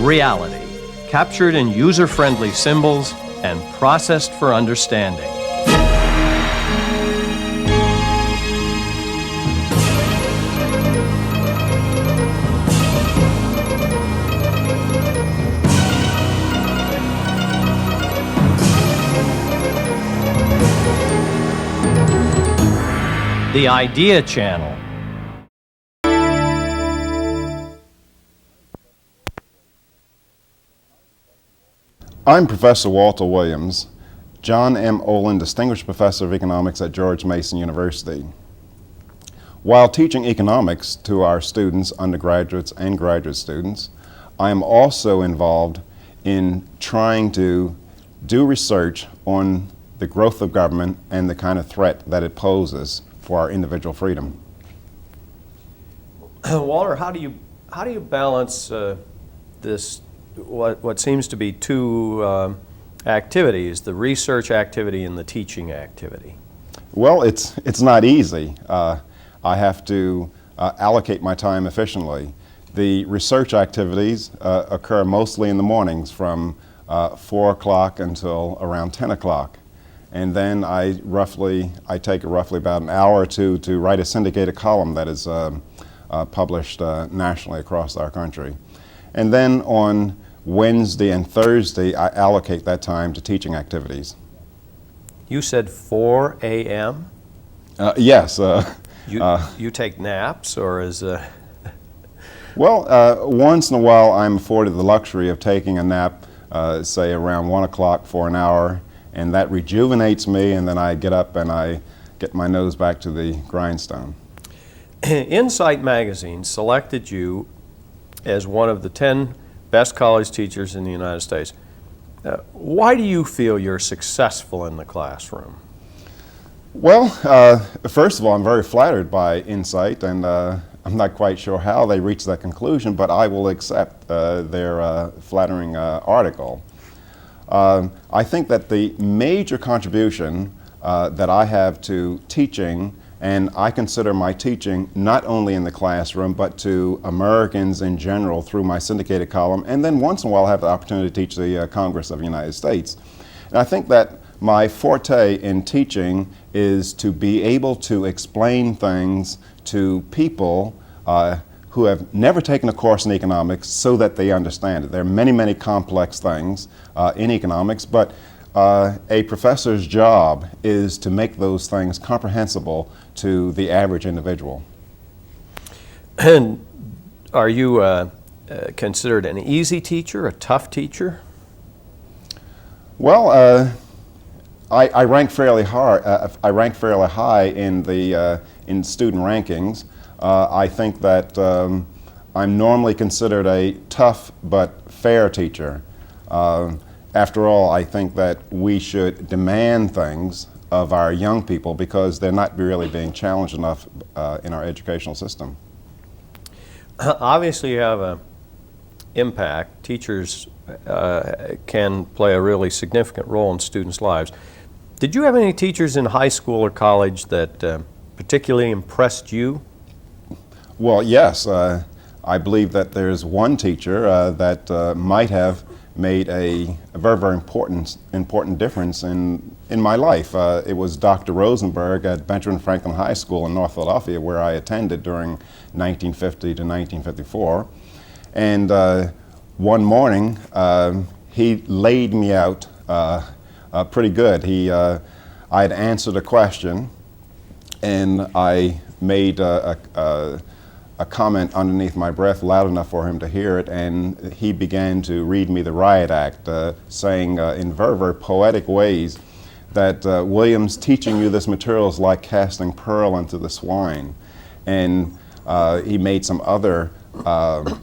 Reality, captured in user-friendly symbols and processed for understanding. The Idea Channel. I'm Professor Walter Williams, John M. Olin Distinguished Professor of Economics at George Mason University. While teaching economics to our students, undergraduates and graduate students, I am also involved in trying to do research on the growth of government and the kind of threat that it poses for our individual freedom. Walter, how do you balance this what seems to be two activities, the research activity and the teaching activity? Well, it's not easy. I have to allocate my time efficiently. The research activities occur mostly in the mornings from 4 o'clock until around 10 o'clock. And then I take roughly about an hour or two to write a syndicated column that is published nationally across our country. And then on Wednesday and Thursday, I allocate that time to teaching activities. You said 4 a.m.? Yes. You take naps, or is... Well, once in a while I'm afforded the luxury of taking a nap, say around 1 o'clock for an hour, and that rejuvenates me, and then I get up and I get my nose back to the grindstone. Insight magazine selected you as one of the 10 best college teachers in the United States. Why do you feel you're successful in the classroom? Well, first of all, I'm very flattered by Insight, and I'm not quite sure how they reached that conclusion, but I will accept their flattering article. I think that the major contribution that I have to teaching, and I consider my teaching not only in the classroom but to Americans in general through my syndicated column, and then once in a while I have the opportunity to teach the Congress of the United States. And I think that my forte in teaching is to be able to explain things to people who have never taken a course in economics so that they understand it. There are many, many complex things in economics, but a professor's job is to make those things comprehensible to the average individual. And are you considered an easy teacher, a tough teacher? Well, I rank fairly high. I rank fairly high in the in student rankings. I think that I'm normally considered a tough but fair teacher. After all, I think that we should demand things of our young people because they're not really being challenged enough in our educational system. Obviously, you have an impact. Teachers can play a really significant role in students' lives. Did you have any teachers in high school or college that particularly impressed you? Well, yes. I believe that there's one teacher that might have made a very, very important difference in my life. It was Dr. Rosenberg at Benjamin Franklin High School in North Philadelphia, where I attended during 1950 to 1954. And one morning, he laid me out pretty good. I had answered a question, and I made a comment underneath my breath loud enough for him to hear it, and he began to read me the Riot Act, saying in very, very poetic ways that Williams, teaching you this material is like casting pearl into the swine. And he made some other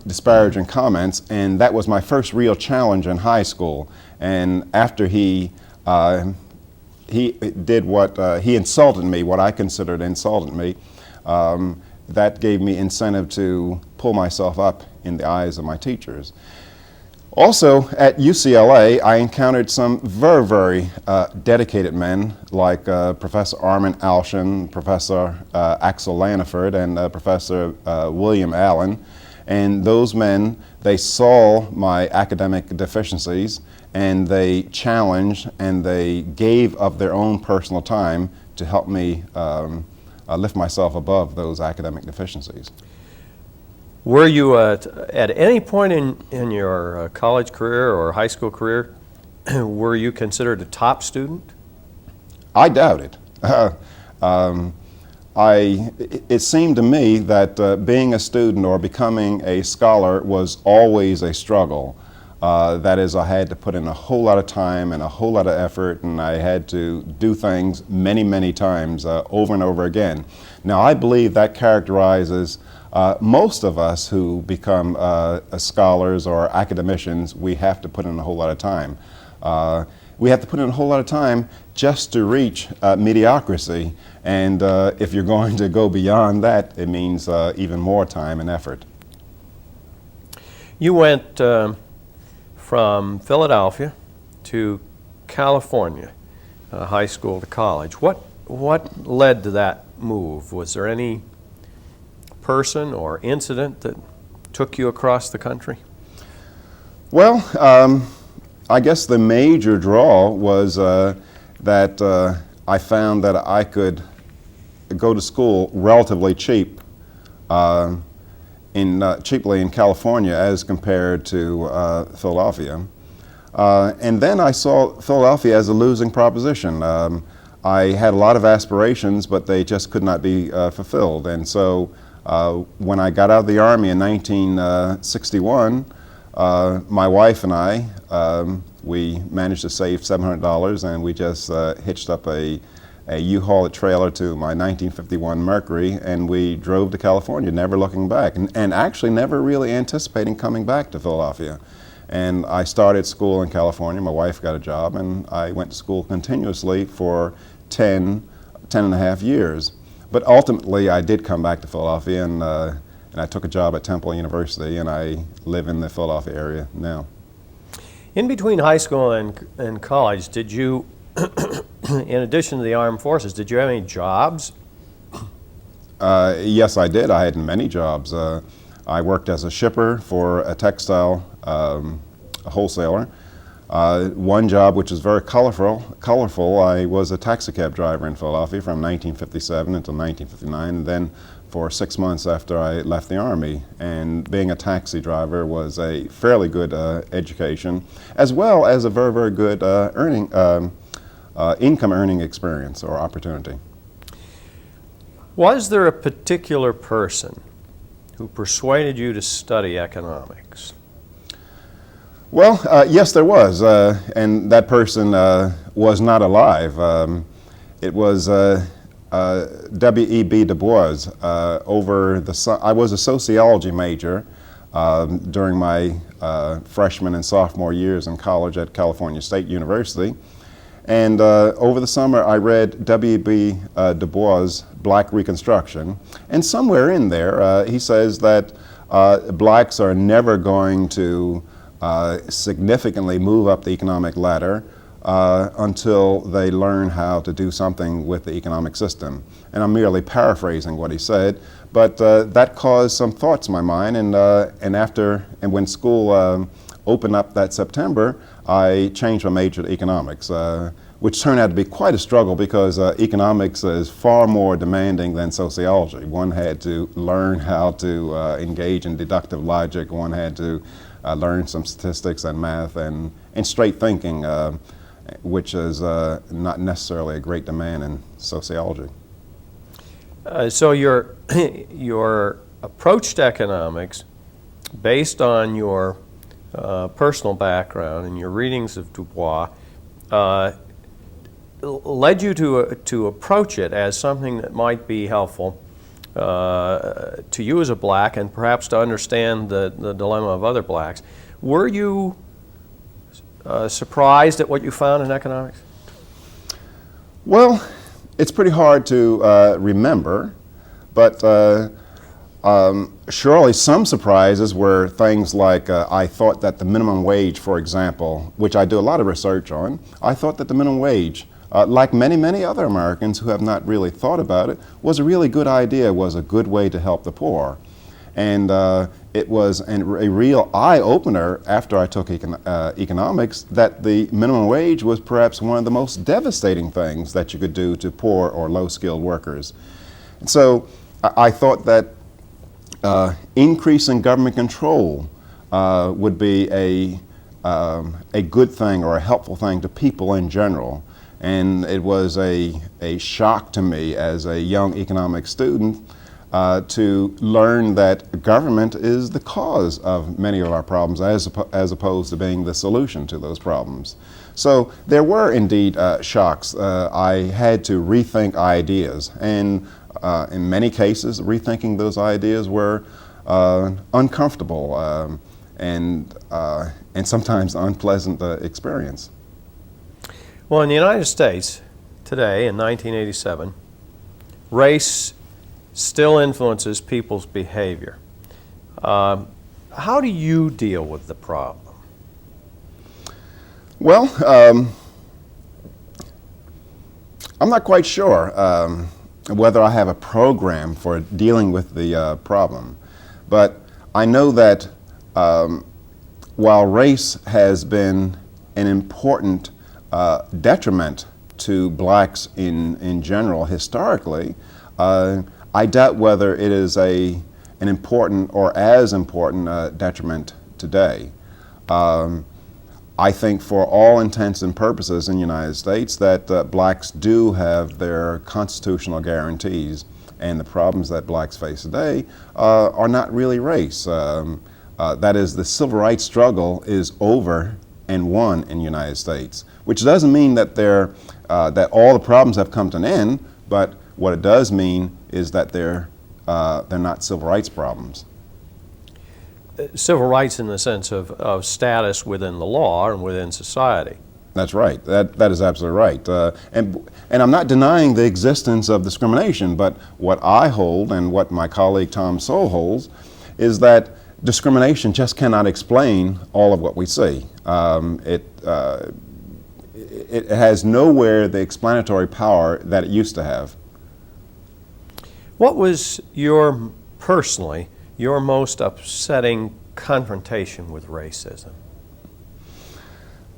disparaging comments, and that was my first real challenge in high school. And after he did what he insulted me, what I considered insulted me, that gave me incentive to pull myself up in the eyes of my teachers. Also, at UCLA, I encountered some very, very dedicated men like Professor Armin Alshin, Professor Axel Laniford, and Professor William Allen. And those men, they saw my academic deficiencies, and they challenged and they gave of their own personal time to help me lift myself above those academic deficiencies. Were you at any point in your college career or high school career, were you considered a top student? I doubt it. It seemed to me that being a student or becoming a scholar was always a struggle. That is, I had to put in a whole lot of time and a whole lot of effort, and I had to do things many, many times over and over again. Now, I believe that characterizes most of us who become scholars or academicians. We have to put in a whole lot of time. We have to put in a whole lot of time just to reach mediocrity, and if you're going to go beyond that, it means even more time and effort. You went from Philadelphia to California, high school to college. What led to that move? Was there any person or incident that took you across the country? Well, I guess the major draw was that I found that I could go to school relatively cheap, cheaply in California as compared to Philadelphia. And then I saw Philadelphia as a losing proposition. I had a lot of aspirations, but they just could not be fulfilled. And so when I got out of the Army in 1961, my wife and I, we managed to save $700, and we just hitched up a U-Haul trailer to my 1951 Mercury, and we drove to California, never looking back, and actually never really anticipating coming back to Philadelphia. And I started school in California. My wife got a job, and I went to school continuously for 10 and a half years. But ultimately, I did come back to Philadelphia, and I took a job at Temple University, and I live in the Philadelphia area now. In between high school and college, did you, in addition to the armed forces, did you have any jobs? Yes, I did. I had many jobs. I worked as a shipper for a textile wholesaler. One job, which is very colorful, I was a taxi cab driver in Philadelphia from 1957 until 1959, and then for 6 months after I left the Army. And being a taxi driver was a fairly good education, as well as a very, very good income earning experience or opportunity. Was there a particular person who persuaded you to study economics? Well, yes, there was, and that person was not alive. It was W.E.B. Du Bois. I was a sociology major during my freshman and sophomore years in college at California State University. And over the summer, I read W.E.B. Du Bois' Black Reconstruction. And somewhere in there, he says that blacks are never going to significantly move up the economic ladder until they learn how to do something with the economic system. And I'm merely paraphrasing what he said, but that caused some thoughts in my mind. And when school opened up that September, I changed my major to economics, which turned out to be quite a struggle because economics is far more demanding than sociology. One had to learn how to engage in deductive logic. One had to learn some statistics and math and straight thinking, which is not necessarily a great demand in sociology. So your approach to economics, based on your personal background and your readings of Du Bois, led you to approach it as something that might be helpful to you as a black and perhaps to understand the dilemma of other blacks. Were you surprised at what you found in economics? Well, it's pretty hard to remember, but surely some surprises were things like I thought that the minimum wage, for example, which I do a lot of research on, I thought that the minimum wage, like many, many other Americans who have not really thought about it, was a really good idea, was a good way to help the poor. And it was a real eye-opener after I took economics that the minimum wage was perhaps one of the most devastating things that you could do to poor or low-skilled workers. And so I thought that increasing government control would be a good thing or a helpful thing to people in general. And it was a shock to me as a young economics student to learn that government is the cause of many of our problems as opposed to being the solution to those problems. So there were indeed shocks. I had to rethink ideas, and in many cases rethinking those ideas were uncomfortable and sometimes unpleasant experience. Well, in the United States today, in 1987, race still influences people's behavior. How do you deal with the problem? Well, I'm not quite sure whether I have a program for dealing with the problem, but I know that while race has been an important detriment to blacks in general historically, I doubt whether it is an important or as important detriment today. I think for all intents and purposes in the United States that blacks do have their constitutional guarantees, and the problems that blacks face today are not really race. That is, the civil rights struggle is over and won in the United States, which doesn't mean that that all the problems have come to an end, but what it does mean is that they're not civil rights problems. Civil rights in the sense of status within the law and within society. That's right. That is absolutely right. And I'm not denying the existence of discrimination, but what I hold and what my colleague Tom Sowell holds is that discrimination just cannot explain all of what we see. It has nowhere the explanatory power that it used to have. What was personally your most upsetting confrontation with racism?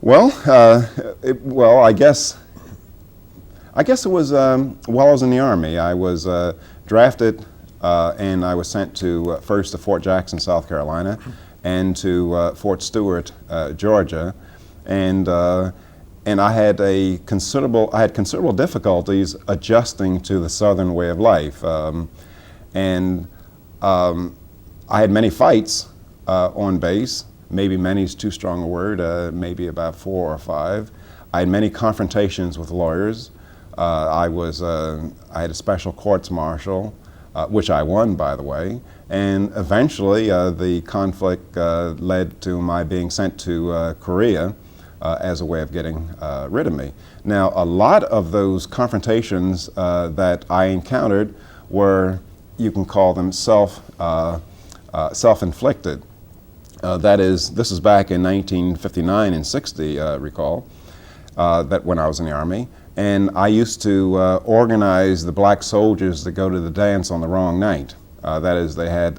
Well, I guess it was while I was in the Army. I was drafted and I was sent first to Fort Jackson, South Carolina, and to Fort Stewart, Georgia, and I had considerable difficulties adjusting to the Southern way of life, and I had many fights on base. Maybe many is too strong a word. Maybe about 4 or 5. I had many confrontations with lawyers. I had a special courts martial, which I won, by the way. And eventually, the conflict led to my being sent to Korea as a way of getting rid of me. Now, a lot of those confrontations that I encountered were, you can call them self-inflicted. That is, this is back in 1959 and 60, recall, that when I was in the Army. And I used to organize the black soldiers to go to the dance on the wrong night. That is, they had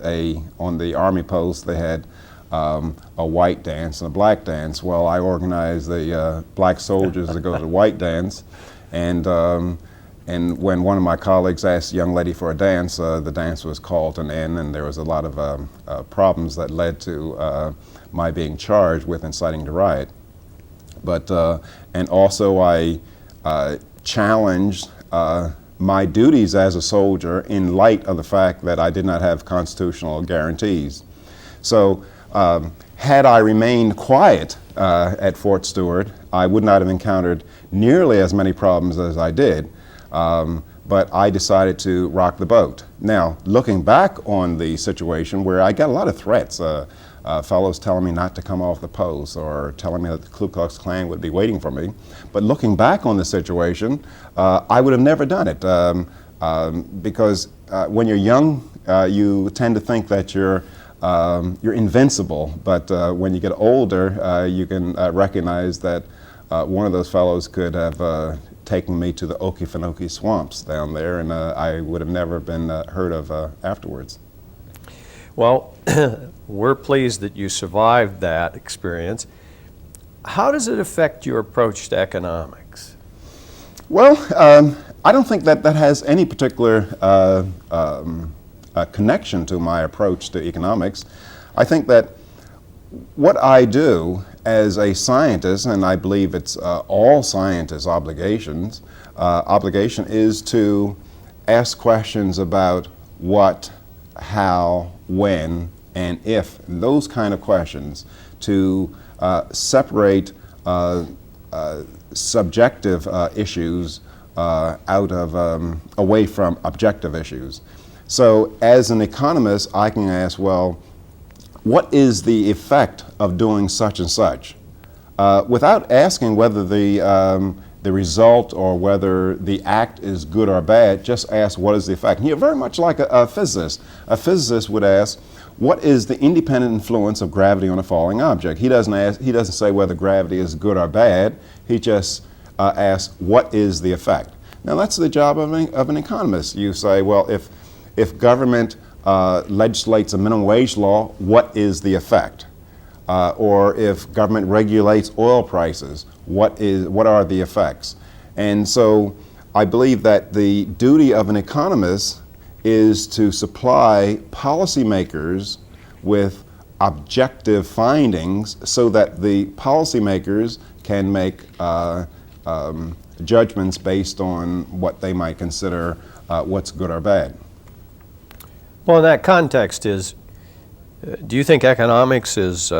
on the Army post, they had a white dance and a black dance. Well, I organized the black soldiers to go to the white dance. And when one of my colleagues asked a young lady for a dance, the dance was called to an end, and there was a lot of problems that led to my being charged with inciting the riot. But and also I challenged my duties as a soldier in light of the fact that I did not have constitutional guarantees. So had I remained quiet at Fort Stewart, I would not have encountered nearly as many problems as I did. But I decided to rock the boat. Now, looking back on the situation where I got a lot of threats, fellows telling me not to come off the post or telling me that the Ku Klux Klan would be waiting for me. But looking back on the situation, I would have never done it because when you're young, you tend to think that you're invincible. But when you get older, you can recognize that one of those fellows could have taken me to the Okefenokee swamps down there, and I would have never been heard of afterwards. Well, we're pleased that you survived that experience. How does it affect your approach to economics? Well, I don't think that has any particular connection to my approach to economics. I think that what I do as a scientist, and I believe it's all scientists' obligation is to ask questions about what, how, when, and if, those kind of questions, to separate subjective issues away from objective issues. So as an economist, I can ask, well, what is the effect of doing such and such? Without asking whether the result or whether the act is good or bad, just ask what is the effect. And you're very much like a physicist. A physicist would ask, what is the independent influence of gravity on a falling object? He doesn't say whether gravity is good or bad. He just asks, what is the effect? Now that's the job of an economist. You say, well, if government legislates a minimum wage law, what is the effect? Or if government regulates oil prices, what are the effects? And so I believe that the duty of an economist is to supply policymakers with objective findings so that the policymakers can make judgments based on what they might consider what's good or bad. Well, in that context do you think economics is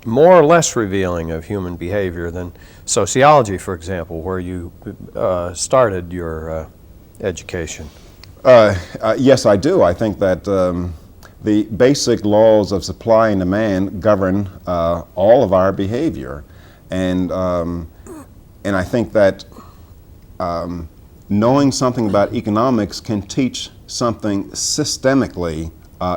more or less revealing of human behavior than sociology, for example, where you started your education? Yes, I do. I think that the basic laws of supply and demand govern all of our behavior, and I think that knowing something about economics can teach something systemically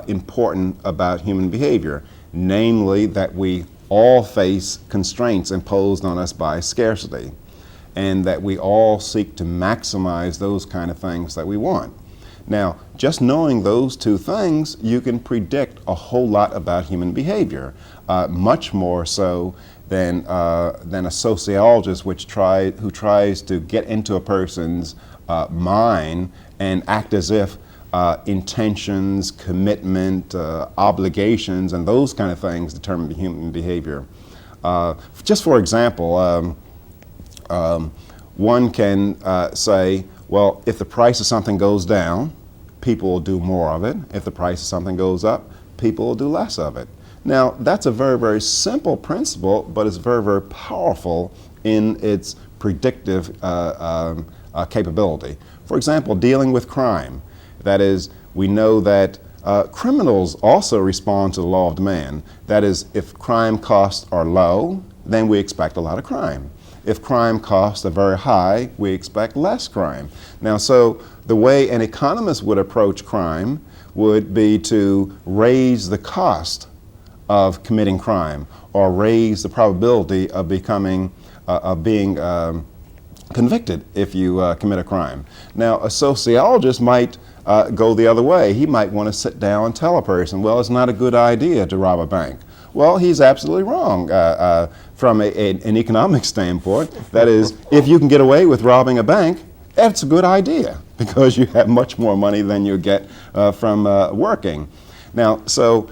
important about human behavior, namely that we all face constraints imposed on us by scarcity, and that we all seek to maximize those kind of things that we want. Now, just knowing those two things, you can predict a whole lot about human behavior, much more so than a sociologist who tries to get into a person's mind and act as if intentions, commitment, obligations, and those kind of things determine human behavior. Just for example, one can say, well, if the price of something goes down, people will do more of it. If the price of something goes up, people will do less of it. Now, that's a very, very simple principle, but it's very, very powerful in its predictive capability. For example, dealing with crime. That is, we know that criminals also respond to the law of demand. That is, if crime costs are low, then we expect a lot of crime. If crime costs are very high, we expect less crime. Now, so the way an economist would approach crime would be to raise the cost of committing crime, or raise the probability of being convicted if you commit a crime. Now, a sociologist might go the other way. He might want to sit down and tell a person, well, it's not a good idea to rob a bank. Well, he's absolutely wrong from an economic standpoint. That is, if you can get away with robbing a bank, that's a good idea because you have much more money than you get from working. Now, so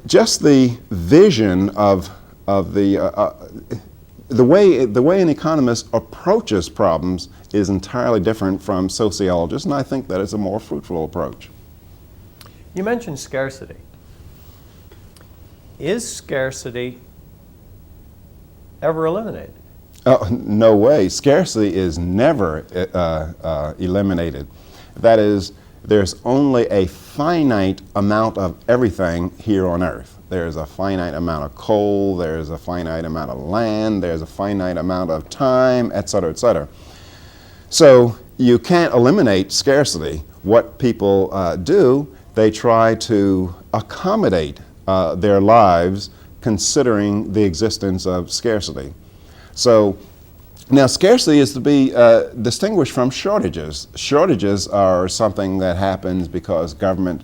just the vision of the way an economist approaches problems is entirely different from sociologists, and I think that is a more fruitful approach. You mentioned scarcity. Is scarcity ever eliminated? Oh, no way. Scarcity is never eliminated. That is, there's only a finite amount of everything here on Earth. There's a finite amount of coal, there's a finite amount of land, there's a finite amount of time, et cetera, et cetera. So you can't eliminate scarcity. What people do, they try to accommodate their lives considering the existence of scarcity. So Now, scarcity is to be distinguished from shortages. Shortages are something that happens because government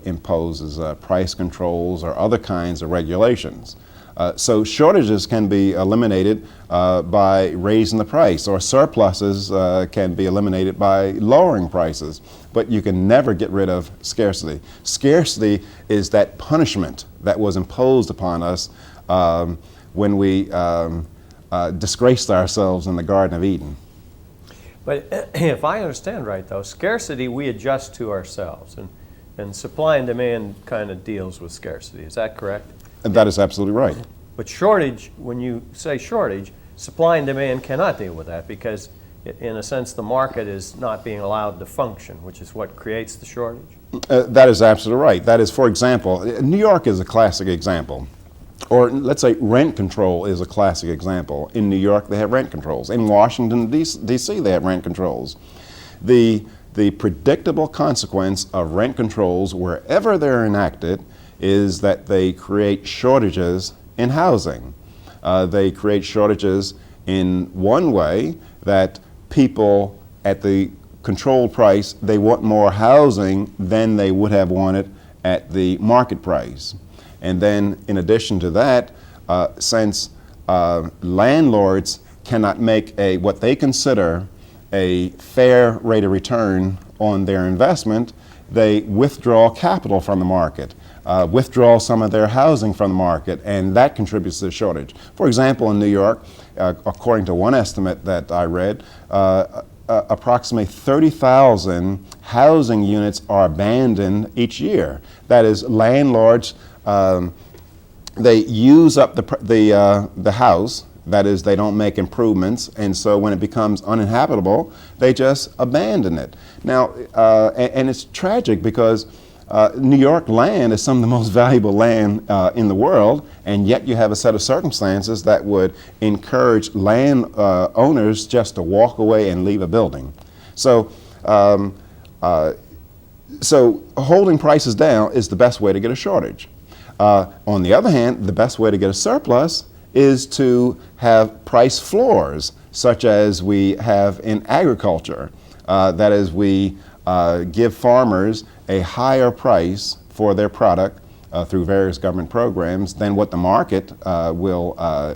imposes price controls or other kinds of regulations. So shortages can be eliminated by raising the price, or surpluses can be eliminated by lowering prices. But you can never get rid of scarcity. Scarcity is that punishment that was imposed upon us when we disgraced ourselves in the Garden of Eden. But if I understand right, though, scarcity we adjust to ourselves, and supply and demand kind of deals with scarcity. Is that correct? And that is absolutely right. But shortage, when you say shortage, supply and demand cannot deal with that because, in a sense, the market is not being allowed to function, which is what creates the shortage. That is absolutely right. That is, for example, New York is a classic example. Or let's say rent control is a classic example. In New York, they have rent controls. In Washington, D.C., they have rent controls. The predictable consequence of rent controls, wherever they're enacted, is that they create shortages in housing. They create shortages in one way, that people at the controlled price, they want more housing than they would have wanted at the market price. And then in addition to that, since landlords cannot make what they consider a fair rate of return on their investment, they withdraw capital from the market, withdraw some of their housing from the market, and that contributes to the shortage. For example, in New York, according to one estimate that I read, approximately 30,000 housing units are abandoned each year. That is, landlords, they use up the house. That is, they don't make improvements, and so when it becomes uninhabitable, they just abandon it. Now, and it's tragic because New York land is some of the most valuable land in the world, and yet you have a set of circumstances that would encourage land owners just to walk away and leave a building. So, so holding prices down is the best way to get a shortage. On the other hand, the best way to get a surplus is to have price floors, such as we have in agriculture. That is, we give farmers a higher price for their product through various government programs than what the market will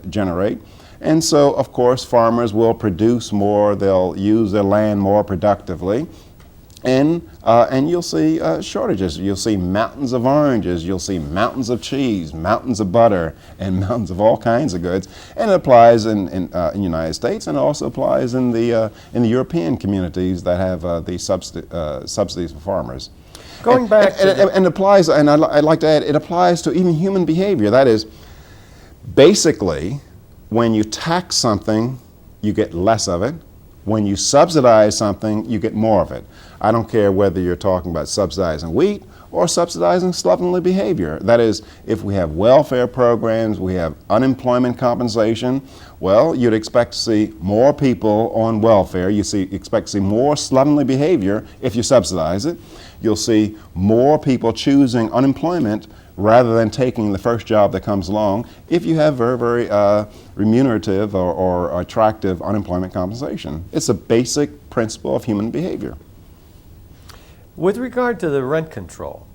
generate. And so, of course, farmers will produce more, they'll use their land more productively, and you'll see shortages. You'll see mountains of oranges, you'll see mountains of cheese, mountains of butter, and mountains of all kinds of goods. And it applies in the United States, and it also applies in the European communities that have these subsidies for farmers. Going back and applies, and I'd like to add, it applies to even human behavior. That is, basically, when you tax something, you get less of it. When you subsidize something, you get more of it. I don't care whether you're talking about subsidizing wheat or subsidizing slovenly behavior. That is, if we have welfare programs, we have unemployment compensation, well, you'd expect to see more people on welfare. You expect to see more slovenly behavior if you subsidize it. You'll see more people choosing unemployment rather than taking the first job that comes along if you have very, very remunerative or attractive unemployment compensation. It's a basic principle of human behavior. With regard to the rent control,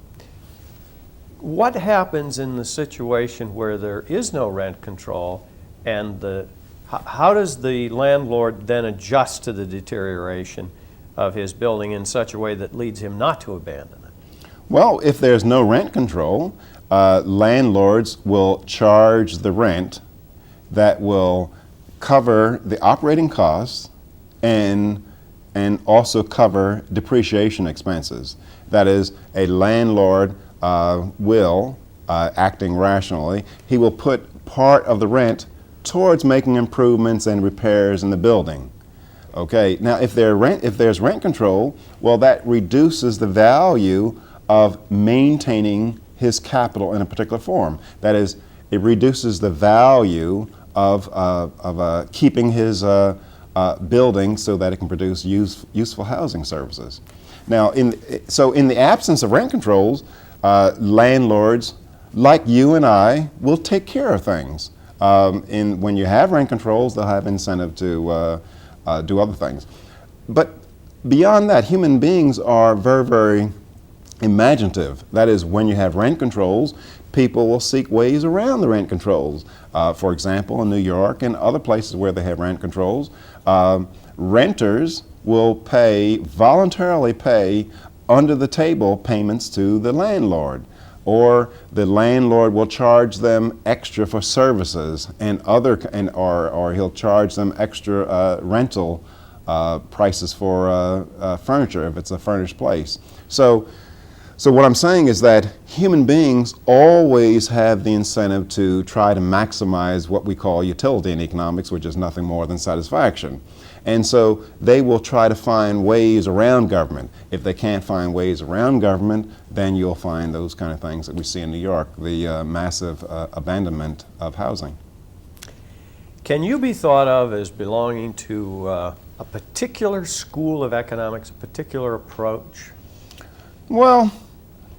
what happens in the situation where there is no rent control, and how does the landlord then adjust to the deterioration of his building in such a way that leads him not to abandon it? Well, if there's no rent control, landlords will charge the rent that will cover the operating costs and also cover depreciation expenses. That is, a landlord will, acting rationally, he will put part of the rent towards making improvements and repairs in the building. Okay, now if there's rent control, well, that reduces the value of maintaining his capital in a particular form. That is, it reduces the value of keeping his building so that it can produce useful housing services. Now, in the absence of rent controls, landlords like you and I will take care of things. When you have rent controls, they'll have incentive to do other things. But beyond that, human beings are very, very imaginative. That is, when you have rent controls, people will seek ways around the rent controls. For example, in New York and other places where they have rent controls, renters will voluntarily pay under the table payments to the landlord, or the landlord will charge them extra for services or he'll charge them extra rental prices for furniture if it's a furnished place. So what I'm saying is that human beings always have the incentive to try to maximize what we call utility in economics, which is nothing more than satisfaction. And so they will try to find ways around government. If they can't find ways around government, then you'll find those kind of things that we see in New York, the massive abandonment of housing. Can you be thought of as belonging to a particular school of economics, a particular approach? Well,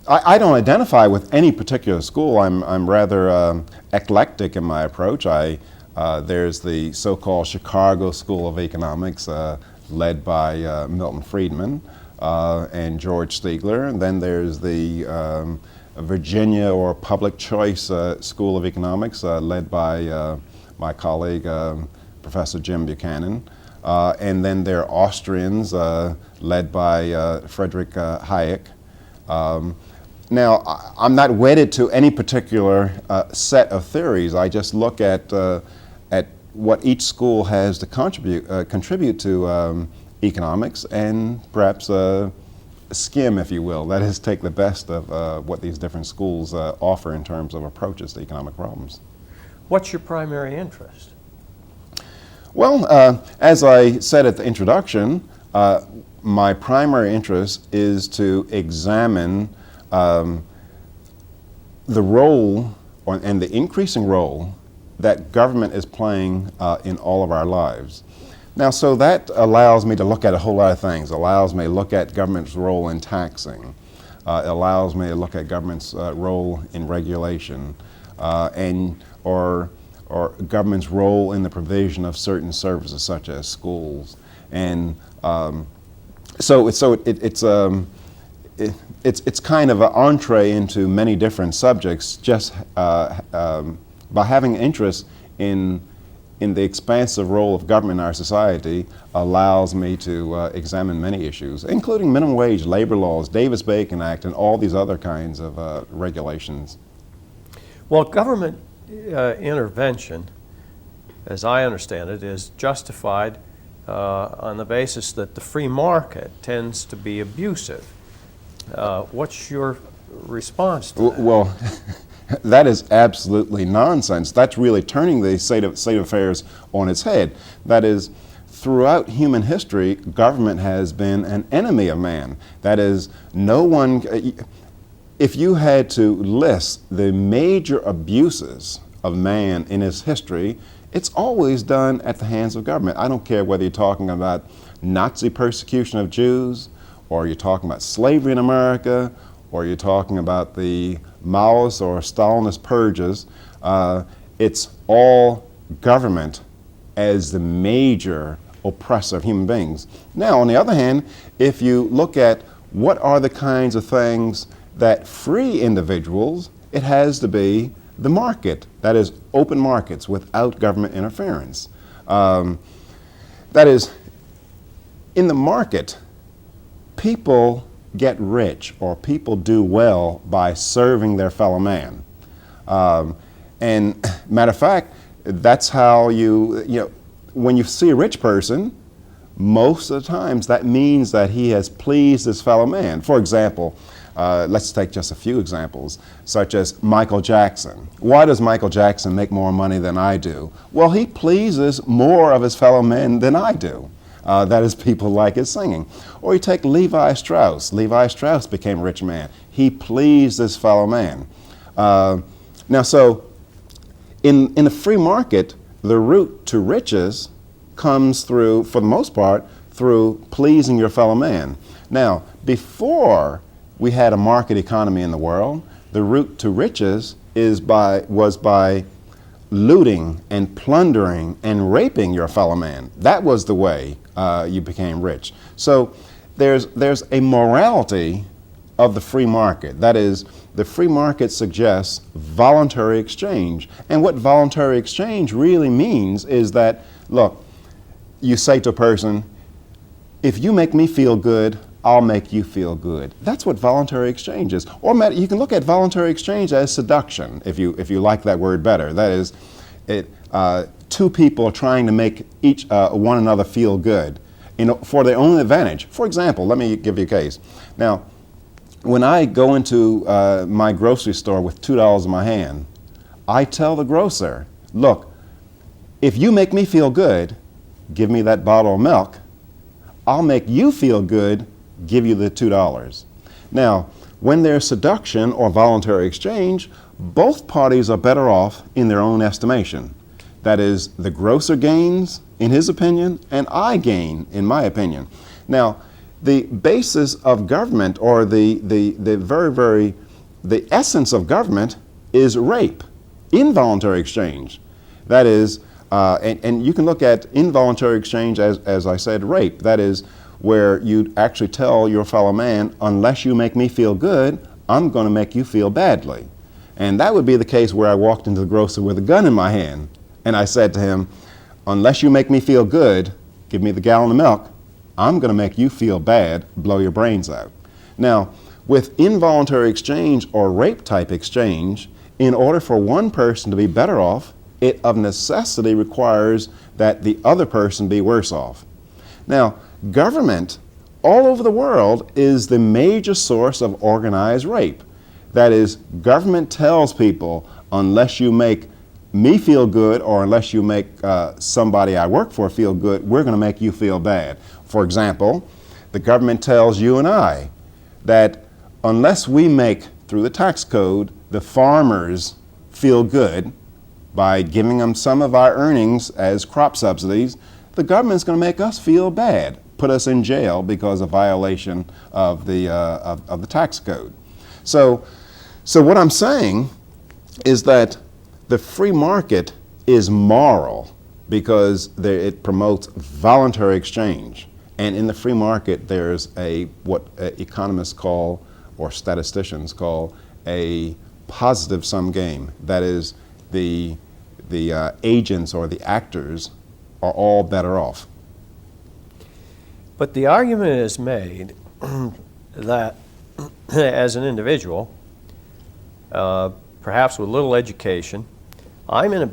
I don't identify with any particular school. I'm rather eclectic in my approach. There's the so-called Chicago School of Economics, led by Milton Friedman and George Stigler. And then there's the Virginia or Public Choice School of Economics, led by my colleague, Professor Jim Buchanan. And then there are Austrians, led by Friedrich Hayek. Now, I'm not wedded to any particular set of theories. I just look at what each school has to contribute to economics, and perhaps skim, if you will. That is, take the best of what these different schools offer in terms of approaches to economic problems. What's your primary interest? Well, as I said at the introduction, my primary interest is to examine the role and the increasing role that government is playing in all of our lives. Now, so that allows me to look at a whole lot of things. It allows me to look at government's role in taxing. It allows me to look at government's role in regulation, or government's role in the provision of certain services such as schools. And so it's kind of an entree into many different subjects, just by having interest in the expansive role of government in our society allows me to examine many issues, including minimum wage, labor laws, Davis-Bacon Act, and all these other kinds of regulations. Well, government intervention, as I understand it, is justified on the basis that the free market tends to be abusive. What's your response to that? Well, that is absolutely nonsense. That's really turning the state of affairs on its head. That is, throughout human history, government has been an enemy of man. That is, no one, if you had to list the major abuses of man in his history, it's always done at the hands of government. I don't care whether you're talking about Nazi persecution of Jews, or you're talking about slavery in America, or you're talking about the Maoist or Stalinist purges. It's all government as the major oppressor of human beings. Now, on the other hand, if you look at what are the kinds of things that free individuals, it has to be the market. That is, open markets without government interference. That is, in the market, people get rich, or people do well by serving their fellow man. And matter of fact, that's how when you see a rich person, most of the times that means that he has pleased his fellow man. For example, let's take just a few examples, such as Michael Jackson. Why does Michael Jackson make more money than I do? Well, he pleases more of his fellow men than I do. That is, people like his singing. Or you take Levi Strauss. Levi Strauss became a rich man. He pleased his fellow man. Now, so in a free market, the route to riches comes through, for the most part, through pleasing your fellow man. Now, before we had a market economy in the world, the route to riches was by looting and plundering and raping your fellow man. That was the way you became rich. So there's a morality of the free market. That is, the free market suggests voluntary exchange. And what voluntary exchange really means is that, look, you say to a person, if you make me feel good, I'll make you feel good. That's what voluntary exchange is. Or you can look at voluntary exchange as seduction, if you like that word better. That is, two people trying to make one another feel good for their own advantage. For example, let me give you a case. Now, when I go into my grocery store with $2 in my hand, I tell the grocer, look, if you make me feel good, give me that bottle of milk. I'll make you feel good, give you the $2. Now, when there's seduction or voluntary exchange, both parties are better off in their own estimation. That is, the grocer gains in his opinion, and I gain in my opinion. Now, the basis of government, or the essence of government, is rape, involuntary exchange. That is, and you can look at involuntary exchange as I said, rape. That is, where you actually tell your fellow man, unless you make me feel good, I'm going to make you feel badly. And that would be the case where I walked into the grocery with a gun in my hand, and I said to him, unless you make me feel good, give me the gallon of milk, I'm going to make you feel bad, blow your brains out. Now, with involuntary exchange or rape type exchange, in order for one person to be better off, it of necessity requires that the other person be worse off. Now, government all over the world is the major source of organized rape. That is, government tells people, unless you make me feel good, or unless you make somebody I work for feel good, we're going to make you feel bad. For example, the government tells you and I that unless we make, through the tax code, the farmers feel good by giving them some of our earnings as crop subsidies, the government's going to make us feel bad, put us in jail because of violation of the tax code. So what I'm saying is that the free market is moral because it promotes voluntary exchange. And in the free market, there's what economists call, or statisticians call, a positive sum game. That is, the agents or the actors are all better off. But the argument is made that as an individual, perhaps with little education, I'm in a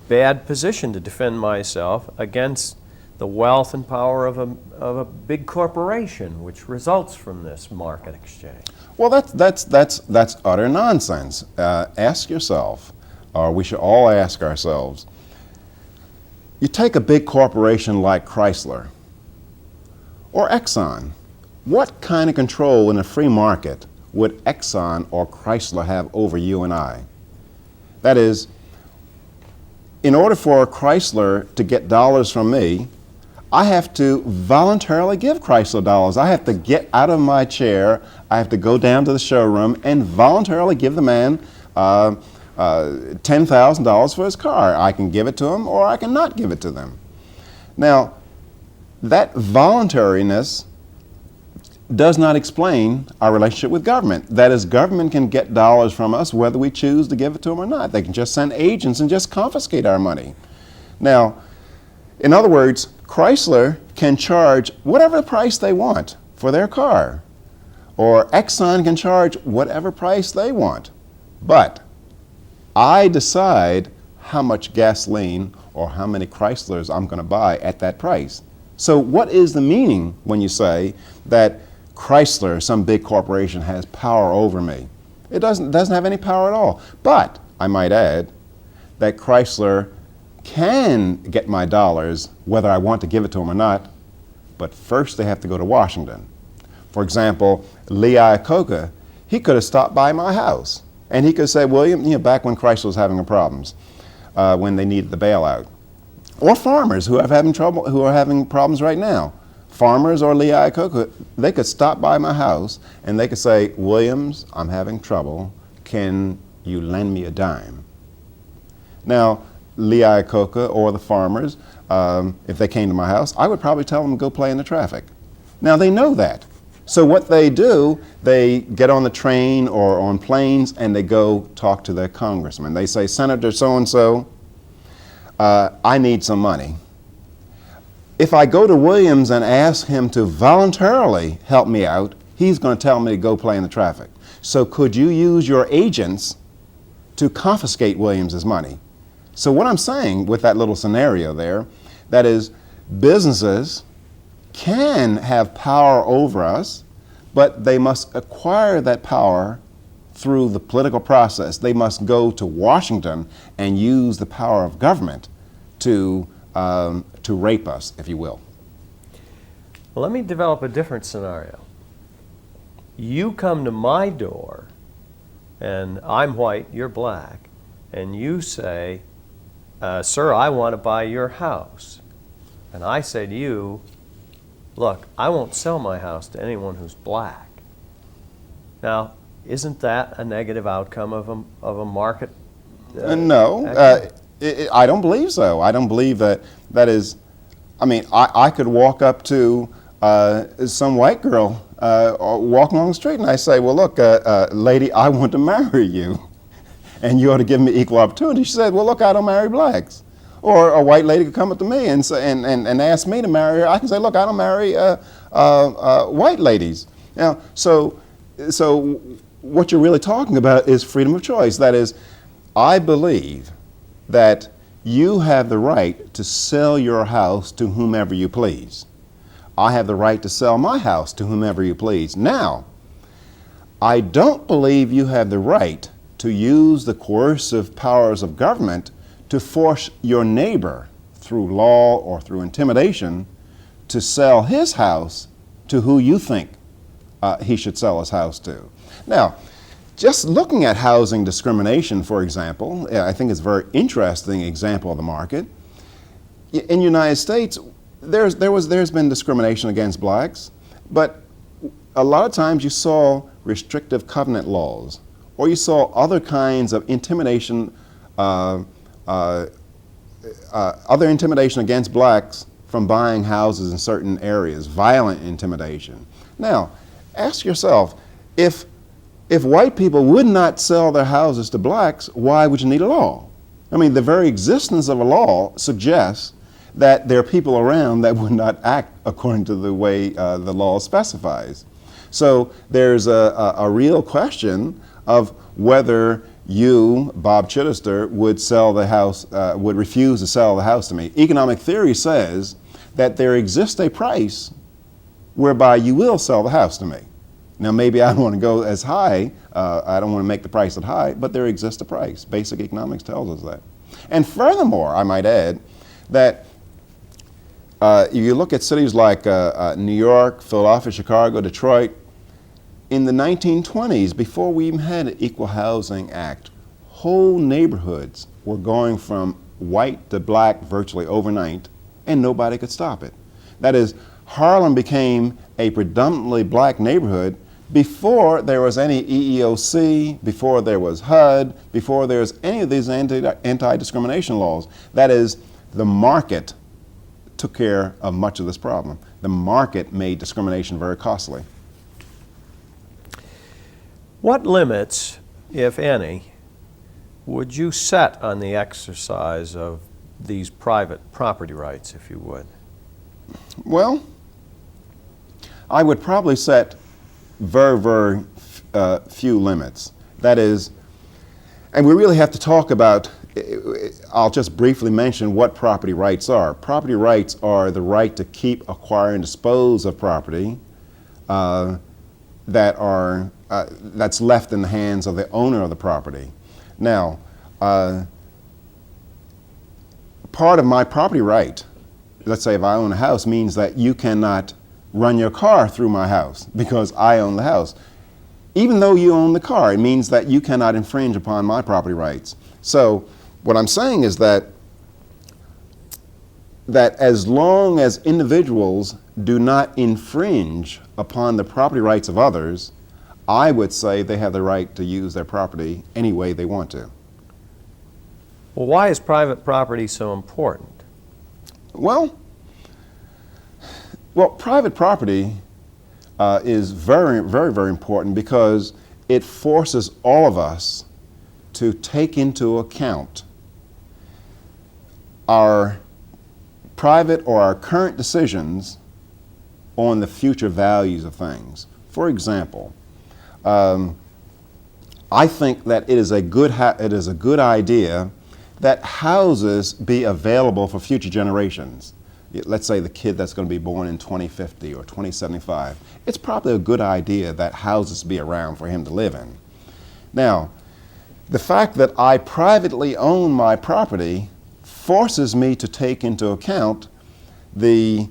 bad position to defend myself against the wealth and power of a big corporation, which results from this market exchange. Well, that's utter nonsense. Ask yourself, or we should all ask ourselves, you take a big corporation like Chrysler or Exxon, what kind of control in a free market would Exxon or Chrysler have over you and I? That is, in order for Chrysler to get dollars from me, I have to voluntarily give Chrysler dollars. I have to get out of my chair, I have to go down to the showroom and voluntarily give the man $10,000 for his car. I can give it to him or I can not give it to them. Now, that voluntariness does not explain our relationship with government. That is, government can get dollars from us whether we choose to give it to them or not. They can just send agents and just confiscate our money. Now, in other words, Chrysler can charge whatever price they want for their car, or Exxon can charge whatever price they want. But I decide how much gasoline or how many Chryslers I'm going to buy at that price. So what is the meaning when you say that Chrysler, some big corporation, has power over me? It doesn't have any power at all. But I might add that Chrysler can get my dollars whether I want to give it to them or not, but first they have to go to Washington. For example, Lee Iacocca, he could have stopped by my house and he could say, William, back when Chrysler was having problems, when they needed the bailout. Or farmers who are having problems right now. Farmers or Lee Iacocca, they could stop by my house and they could say, Williams, I'm having trouble. Can you lend me a dime? Now, Lee Iacocca or the farmers, if they came to my house, I would probably tell them to go play in the traffic. Now they know that. So what they do, they get on the train or on planes and they go talk to their congressman. They say, Senator so-and-so, I need some money. If I go to Williams and ask him to voluntarily help me out, he's going to tell me to go play in the traffic. So could you use your agents to confiscate Williams's money? So what I'm saying with that little scenario there, that is, businesses can have power over us, but they must acquire that power through the political process. They must go to Washington and use the power of government to rape us, if you will. Well, let me develop a different scenario. You come to my door, and I'm white, you're black, and you say, sir, I want to buy your house. And I say to you, look, I won't sell my house to anyone who's black. Now, isn't that a negative outcome of a market? No, I don't believe so. I don't believe that is, I mean, I could walk up to some white girl walking along the street and I say, well, look, lady, I want to marry you and you ought to give me equal opportunity. She said, well, look, I don't marry blacks. Or a white lady could come up to me and say, and ask me to marry her. I can say, look, I don't marry white ladies. Now, so what you're really talking about is freedom of choice. That is, I believe that you have the right to sell your house to whomever you please. I have the right to sell my house to whomever you please. Now, I don't believe you have the right to use the coercive powers of government to force your neighbor through law or through intimidation to sell his house to who you think he should sell his house to. Now, just looking at housing discrimination, for example, I think it's a very interesting example of the market. In the United States, there's been discrimination against blacks, but a lot of times you saw restrictive covenant laws, or you saw other kinds of intimidation, other intimidation against blacks from buying houses in certain areas, violent intimidation. Now, ask yourself, if white people would not sell their houses to blacks, why would you need a law? I mean, the very existence of a law suggests that there are people around that would not act according to the way the law specifies. So there's a real question of whether you, Bob Chittister, would sell the house, would refuse to sell the house to me. Economic theory says that there exists a price whereby you will sell the house to me. Now, maybe I don't want to go as high, I don't want to make the price that high, but there exists a price. Basic economics tells us that. And furthermore, I might add that if you look at cities like New York, Philadelphia, Chicago, Detroit, in the 1920s, before we even had an Equal Housing Act, whole neighborhoods were going from white to black virtually overnight, and nobody could stop it. That is, Harlem became a predominantly black neighborhood before there was any EEOC, before there was HUD, before there was any of these anti-discrimination laws. That is, the market took care of much of this problem. The market made discrimination very costly. What limits, if any, would you set on the exercise of these private property rights, if you would? Well, I would probably set very, very few limits. That is, and we really have to talk about, I'll just briefly mention what property rights are. Property rights are the right to keep, acquire, and dispose of property that's left in the hands of the owner of the property. Now, part of my property right, let's say if I own a house, means that you cannot run your car through my house because I own the house. Even though you own the car, it means that you cannot infringe upon my property rights. So what I'm saying is that as long as individuals do not infringe upon the property rights of others, I would say they have the right to use their property any way they want to. Well, why is private property so important? Well, private property is very, very, very important because it forces all of us to take into account our private or our current decisions on the future values of things. For example, I think that it is a good idea that houses be available for future generations. Let's say the kid that's going to be born in 2050 or 2075. It's probably a good idea that houses be around for him to live in. Now, the fact that I privately own my property forces me to take into account the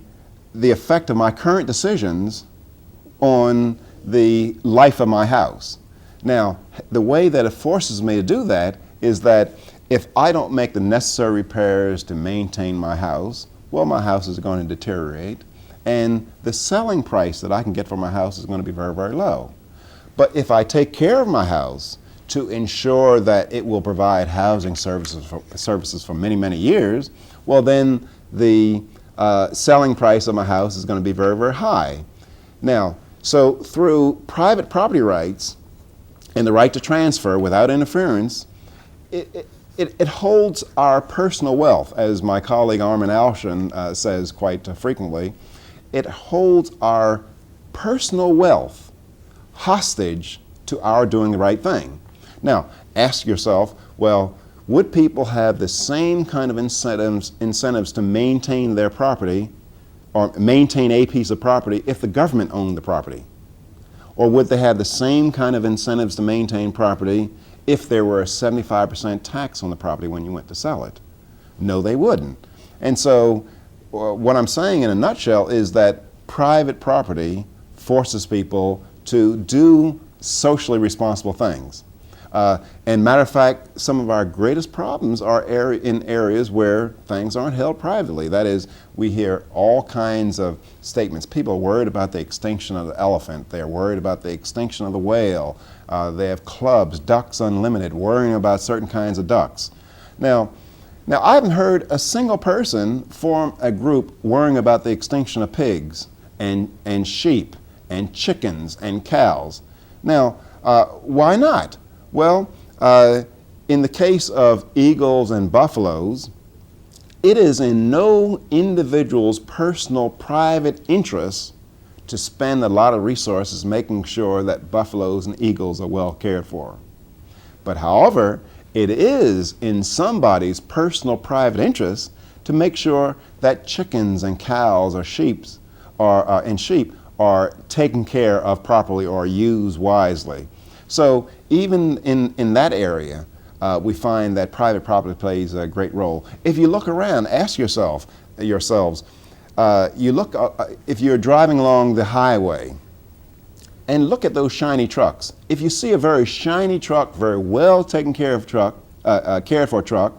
effect of my current decisions on the life of my house. Now, the way that it forces me to do that is that if I don't make the necessary repairs to maintain my house, well, my house is going to deteriorate, and the selling price that I can get for my house is going to be very, very low. But if I take care of my house to ensure that it will provide housing services for many, many years, well, then the selling price of my house is going to be very, very high. Now, so through private property rights and the right to transfer without interference, it holds our personal wealth, as my colleague Armin Alshan says quite frequently. It holds our personal wealth hostage to our doing the right thing. Now, ask yourself, well, would people have the same kind of incentives to maintain their property or maintain a piece of property if the government owned the property? Or would they have the same kind of incentives to maintain property if there were a 75% tax on the property when you went to sell it? No, they wouldn't. And so what I'm saying in a nutshell is that private property forces people to do socially responsible things. And matter of fact, some of our greatest problems are in areas where things aren't held privately. That is, we hear all kinds of statements. People are worried about the extinction of the elephant. They're worried about the extinction of the whale. They have clubs, Ducks Unlimited, worrying about certain kinds of ducks. Now I haven't heard a single person form a group worrying about the extinction of pigs and sheep and chickens and cows. Now, why not? Well, in the case of eagles and buffaloes, it is in no individual's personal private interest to spend a lot of resources making sure that buffaloes and eagles are well cared for. But however, it is in somebody's personal private interest to make sure that chickens and cows or sheep are taken care of properly or used wisely. So even in that area, we find that private property plays a great role. If you look around, ask yourselves, if you're driving along the highway and look at those shiny trucks. If you see a very shiny truck, very well taken care of truck, cared for truck,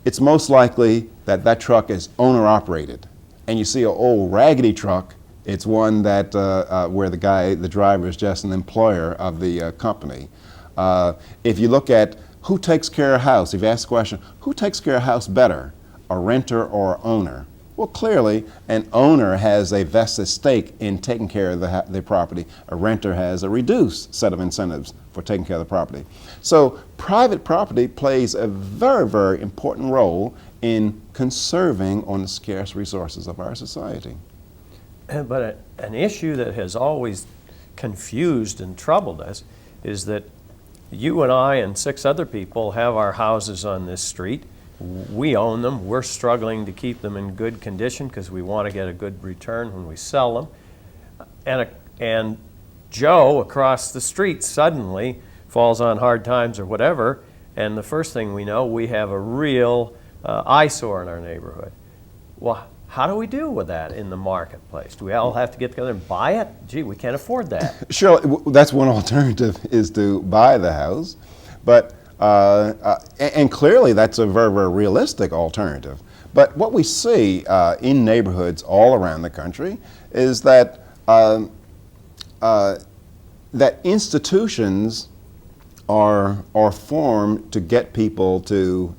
it's most likely that that truck is owner operated. And you see an old raggedy truck, it's one that where the driver is just an employer of the company. If you look at who takes care of a house, if you ask the question, who takes care of a house better, a renter or owner? Well, clearly, an owner has a vested stake in taking care of the property. A renter has a reduced set of incentives for taking care of the property. So private property plays a very, very important role in conserving on the scarce resources of our society. But an issue that has always confused and troubled us is that you and I and 6 other people have our houses on this street. We own them. We're struggling to keep them in good condition because we want to get a good return when we sell them. And Joe across the street suddenly falls on hard times or whatever, and the first thing we know, we have a real eyesore in our neighborhood. Well, how do we deal with that in the marketplace? Do we all have to get together and buy it? Gee, we can't afford that. Sure, that's one alternative, is to buy the house. But and clearly that's a very, very realistic alternative. But what we see in neighborhoods all around the country is that that institutions are formed to get people to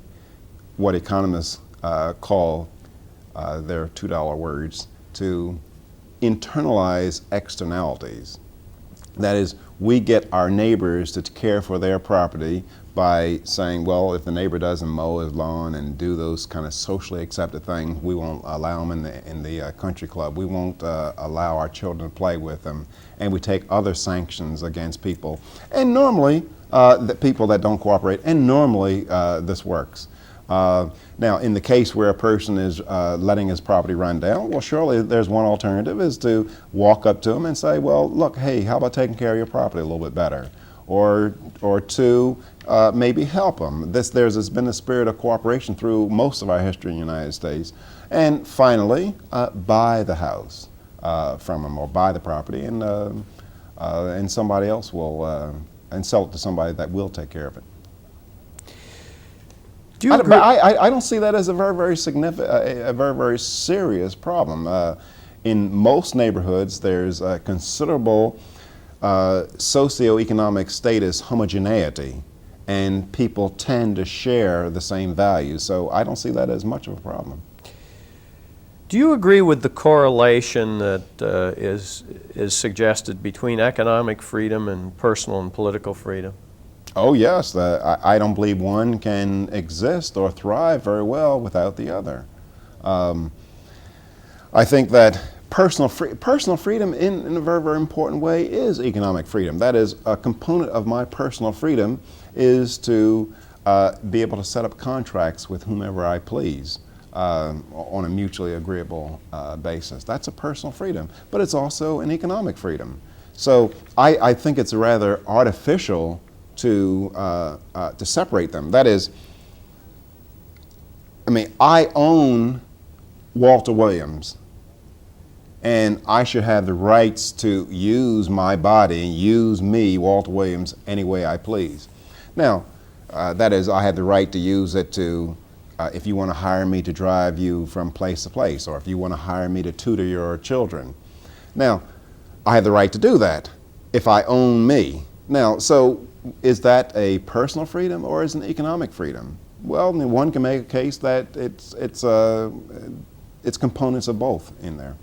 what economists call their $2 words, to internalize externalities. That is, we get our neighbors to care for their property by saying, well, if the neighbor doesn't mow his lawn and do those kind of socially accepted things, we won't allow them in the country club. We won't allow our children to play with them. And we take other sanctions against people. And normally, the people that don't cooperate, and normally this works. Now, in the case where a person is letting his property run down, well, surely there's one alternative, is to walk up to him and say, well, look, hey, how about taking care of your property a little bit better? Or to maybe help them. There's been a spirit of cooperation through most of our history in the United States. And finally, buy the house from them, or buy the property, and somebody else will, and sell it to somebody that will take care of it. Do you agree? I don't see that as a very, very significant, a very, very serious problem. In most neighborhoods, there's a considerable socioeconomic status homogeneity, and people tend to share the same values. So I don't see that as much of a problem. Do you agree with the correlation that is suggested between economic freedom and personal and political freedom? Oh yes, I don't believe one can exist or thrive very well without the other. I think that personal freedom in a very, very important way is economic freedom. That is, a component of my personal freedom is to be able to set up contracts with whomever I please on a mutually agreeable basis. That's a personal freedom, but it's also an economic freedom. So I think it's rather artificial to separate them. That is, I mean, I own Walter Williams, and I should have the rights to use my body and use me, Walter Williams, any way I please. Now, that is, I have the right to use it to, if you want to hire me to drive you from place to place, or if you want to hire me to tutor your children. Now, I have the right to do that if I own me. Now, so is that a personal freedom or is it an economic freedom? Well, one can make a case that it's components of both in there.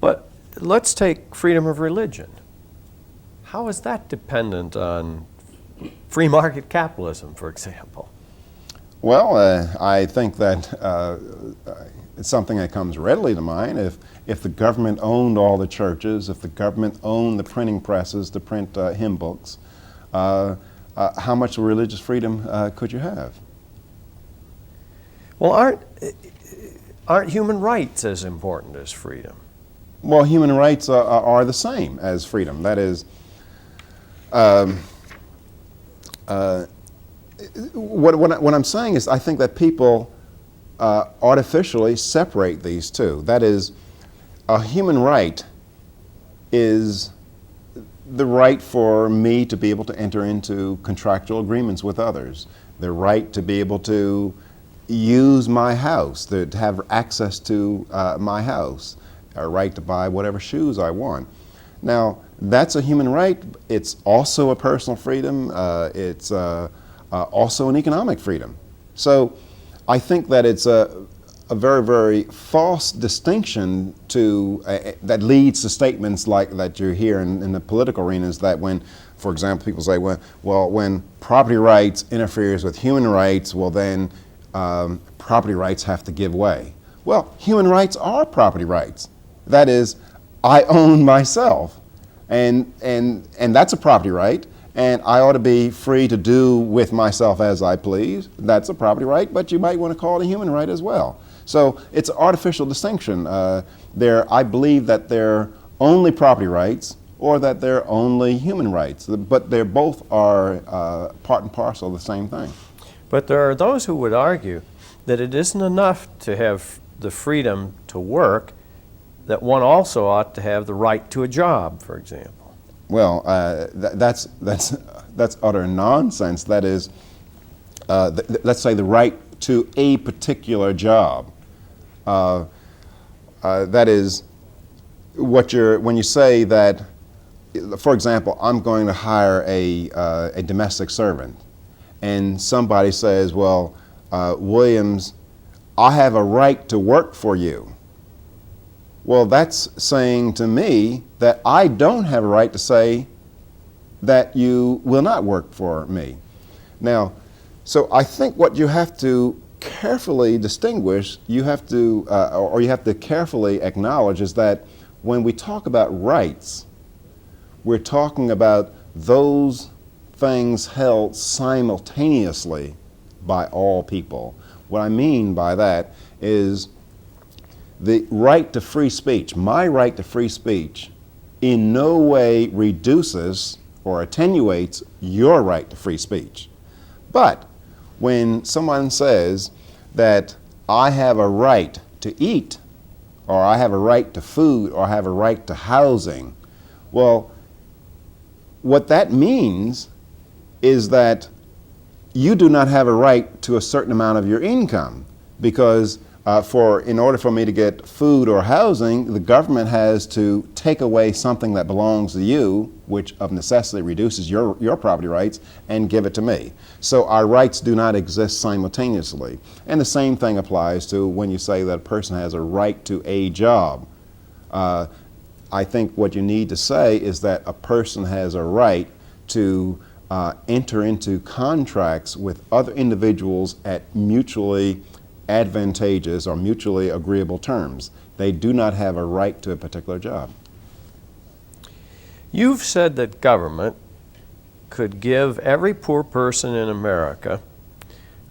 But let's take freedom of religion. How is that dependent on free market capitalism, for example? Well, I think that it's something that comes readily to mind. If the government owned all the churches, if the government owned the printing presses to print hymn books, how much religious freedom could you have? Well, aren't human rights as important as freedom? Well, human rights are the same as freedom. That is, what I'm saying is I think that people artificially separate these two. That is, a human right is the right for me to be able to enter into contractual agreements with others, the right to be able to use my house, to have access to my house, a right to buy whatever shoes I want. Now, that's a human right. It's also a personal freedom. It's also an economic freedom. So I think that it's a very, very false distinction to that leads to statements like that you hear in the political arenas, that when, for example, people say, well, when property rights interferes with human rights, well then property rights have to give way. Well, human rights are property rights. That is, I own myself, and that's a property right, and I ought to be free to do with myself as I please. That's a property right, but you might want to call it a human right as well. So it's an artificial distinction. I believe that they're only property rights or that they're only human rights, but they both are part and parcel of the same thing. But there are those who would argue that it isn't enough to have the freedom to work, that one also ought to have the right to a job, for example. Well, that's utter nonsense. That is, let's say the right to a particular job. That is, when you say that for example, I'm going to hire a domestic servant, and somebody says, well, Williams, I have a right to work for you. Well, that's saying to me that I don't have a right to say that you will not work for me. Now, so I think what you have to carefully distinguish, you have to, or you have to carefully acknowledge is that when we talk about rights, we're talking about those things held simultaneously by all people. What I mean by that is the right to free speech. My right to free speech in no way reduces or attenuates your right to free speech. But when someone says that I have a right to eat, or I have a right to food, or I have a right to housing, well, what that means is that you do not have a right to a certain amount of your income, because in order for me to get food or housing, the government has to take away something that belongs to you, which of necessity reduces your property rights, and give it to me. So our rights do not exist simultaneously. And the same thing applies to when you say that a person has a right to a job. I think what you need to say is that a person has a right to enter into contracts with other individuals at mutually advantageous or mutually agreeable terms. They do not have a right to a particular job. You've said that government could give every poor person in America,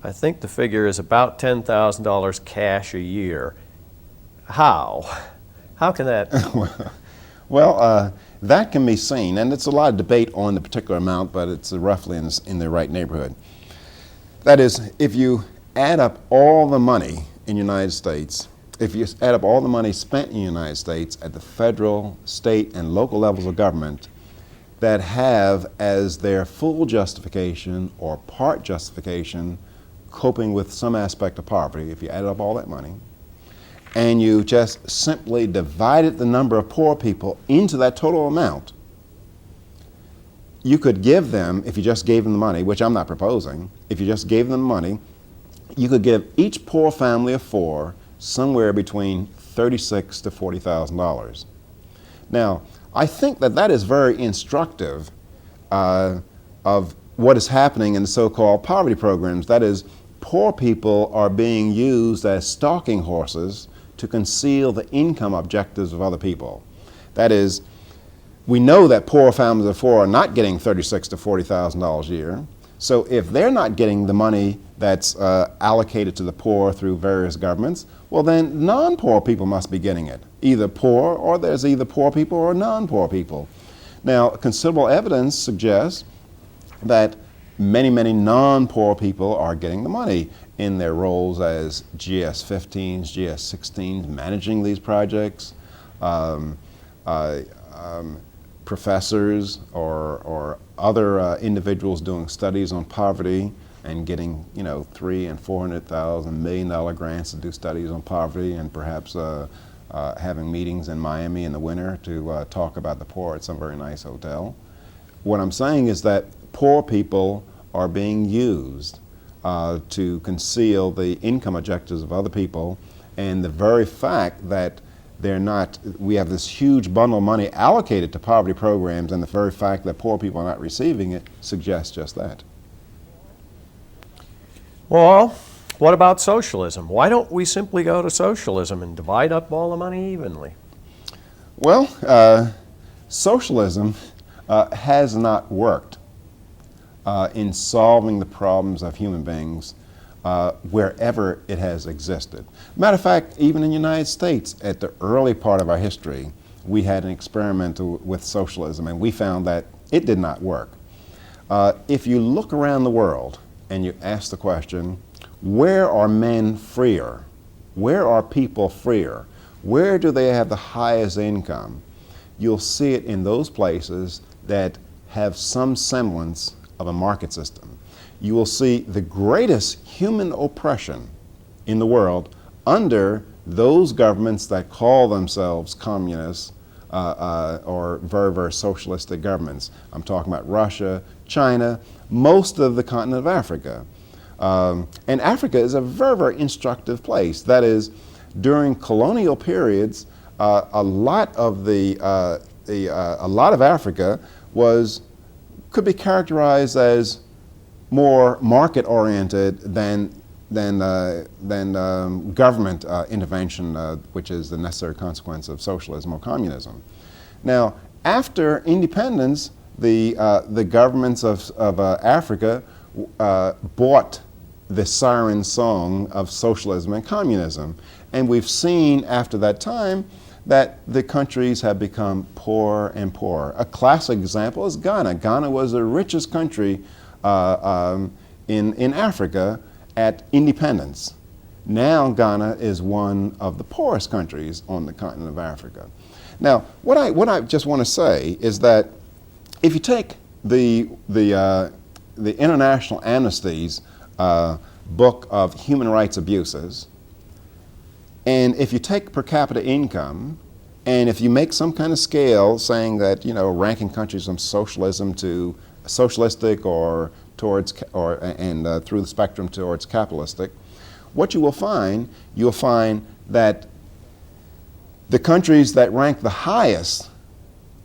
I think the figure is about $10,000 cash a year. How? How can that? Well, that can be seen, and it's a lot of debate on the particular amount, but it's roughly in the right neighborhood. That is, if you add up all the money in the United States, if you add up all the money spent in the United States at the federal, state, and local levels of government that have as their full justification or part justification coping with some aspect of poverty, if you add up all that money, and you just simply divided the number of poor people into that total amount, you could give them, if you just gave them the money, which I'm not proposing, if you just gave them the money, you could give each poor family of four somewhere between $36,000 to $40,000. Now, I think that that is very instructive of what is happening in the so-called poverty programs. That is, poor people are being used as stalking horses to conceal the income objectives of other people. That is, we know that poor families of four are not getting $36,000 to $40,000 a year. So if they're not getting the money that's allocated to the poor through various governments, well then non-poor people must be getting it. Either poor, or there's either poor people or non-poor people. Now, considerable evidence suggests that many, many non-poor people are getting the money in their roles as GS-15s, GS-16s, managing these projects, professors or other individuals doing studies on poverty and getting, $300,000 and $400,000, $1 million grants to do studies on poverty, and perhaps having meetings in Miami in the winter to talk about the poor at some very nice hotel. What I'm saying is that poor people are being used to conceal the income objectives of other people, and the very fact that we have this huge bundle of money allocated to poverty programs, and the very fact that poor people are not receiving it suggests just that. Well, what about socialism? Why don't we simply go to socialism and divide up all the money evenly? Well, socialism has not worked in solving the problems of human beings wherever it has existed. Matter of fact, even in the United States, at the early part of our history, we had an experiment with socialism, and we found that it did not work. If you look around the world and you ask the question, where are men freer? Where are people freer? Where do they have the highest income? You'll see it in those places that have some semblance of a market system. You will see the greatest human oppression in the world under those governments that call themselves communists, or very, very socialistic governments. I'm talking about Russia, China, most of the continent of Africa. And Africa is a very, very instructive place. That is, during colonial periods, a lot of Africa could be characterized as more market-oriented than government intervention, which is the necessary consequence of socialism or communism. Now, after independence, the governments of Africa bought the siren song of socialism and communism, and we've seen after that time that the countries have become poorer and poorer. A classic example is Ghana. Ghana was the richest country in Africa at independence. Now Ghana is one of the poorest countries on the continent of Africa. Now, what I just want to say is that if you take the International Amnesty's book of human rights abuses, and if you take per capita income, and if you make some kind of scale saying that, ranking countries from socialism to socialistic or towards, through the spectrum towards capitalistic, what you will find, you'll find that the countries that rank the highest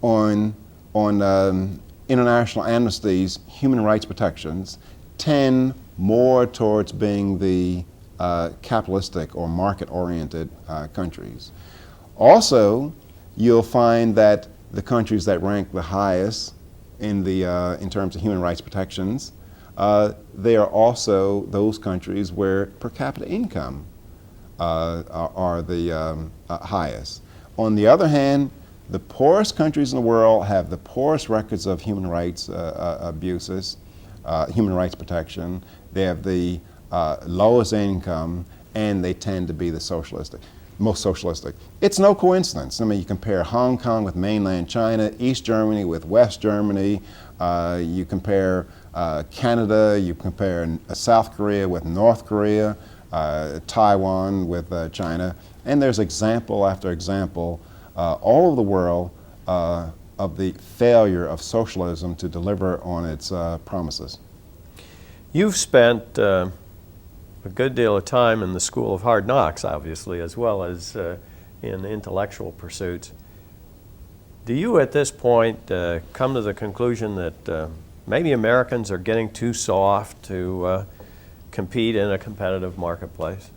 on International Amnesty's human rights protections tend more towards being the capitalistic or market-oriented countries. Also, you'll find that the countries that rank the highest in terms of human rights protections, they are also those countries where per capita income are the highest. On the other hand, the poorest countries in the world have the poorest records of human rights abuses, human rights protection. They have the lowest income, and they tend to be the most socialistic. It's no coincidence. I mean, you compare Hong Kong with mainland China, East Germany with West Germany, you compare Canada, you compare South Korea with North Korea, Taiwan with China, and there's example after example all over the world of the failure of socialism to deliver on its promises. You've spent a good deal of time in the School of Hard Knocks, obviously, as well as in intellectual pursuits. Do you, at this point, come to the conclusion that maybe Americans are getting too soft to compete in a competitive marketplace?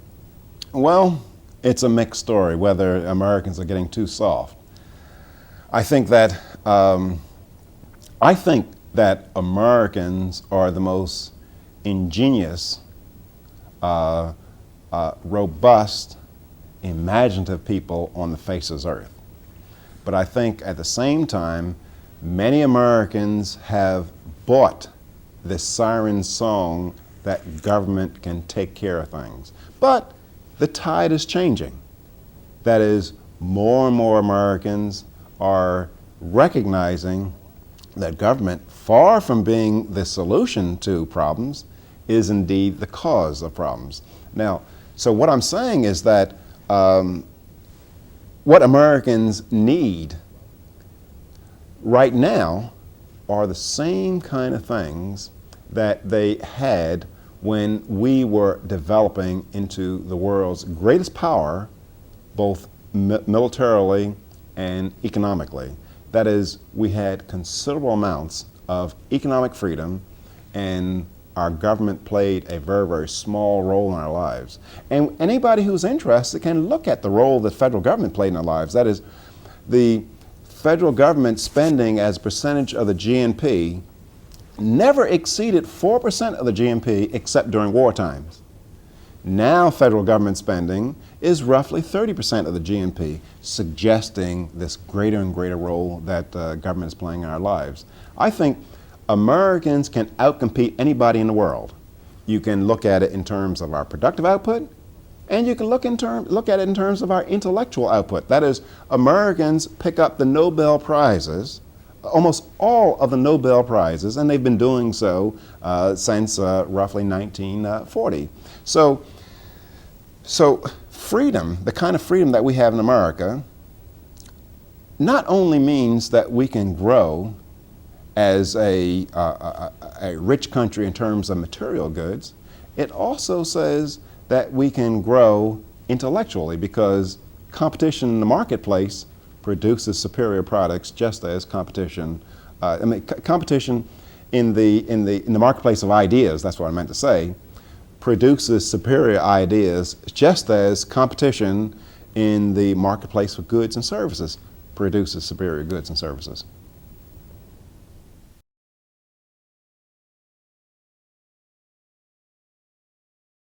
Well, it's a mixed story whether Americans are getting too soft. I think that Americans are the most ingenious, robust, imaginative people on the face of this earth. But I think at the same time, many Americans have bought this siren song that government can take care of things. But the tide is changing. That is, more and more Americans are recognizing that government, far from being the solution to problems, is indeed the cause of problems. Now, so what I'm saying is that what Americans need right now are the same kind of things that they had when we were developing into the world's greatest power, both militarily and economically. That is, we had considerable amounts of economic freedom, and our government played a very, very small role in our lives. And anybody who's interested can look at the role the federal government played in our lives. That is, the federal government spending as a percentage of the GNP never exceeded 4% of the GNP except during war times. Now federal government spending is roughly 30% of the GNP, suggesting this greater and greater role that government is playing in our lives. I think Americans can outcompete anybody in the world. You can look at it in terms of our productive output, and you can look at it in terms of our intellectual output. That is, Americans pick up the Nobel Prizes, almost all of the Nobel Prizes, and they've been doing so since roughly 1940. So freedom, the kind of freedom that we have in America, not only means that we can grow as a rich country in terms of material goods, it also says that we can grow intellectually, because competition in the marketplace produces superior products, just as competition, competition in the marketplace of ideas, that's what I meant to say, produces superior ideas, just as competition in the marketplace for goods and services produces superior goods and services.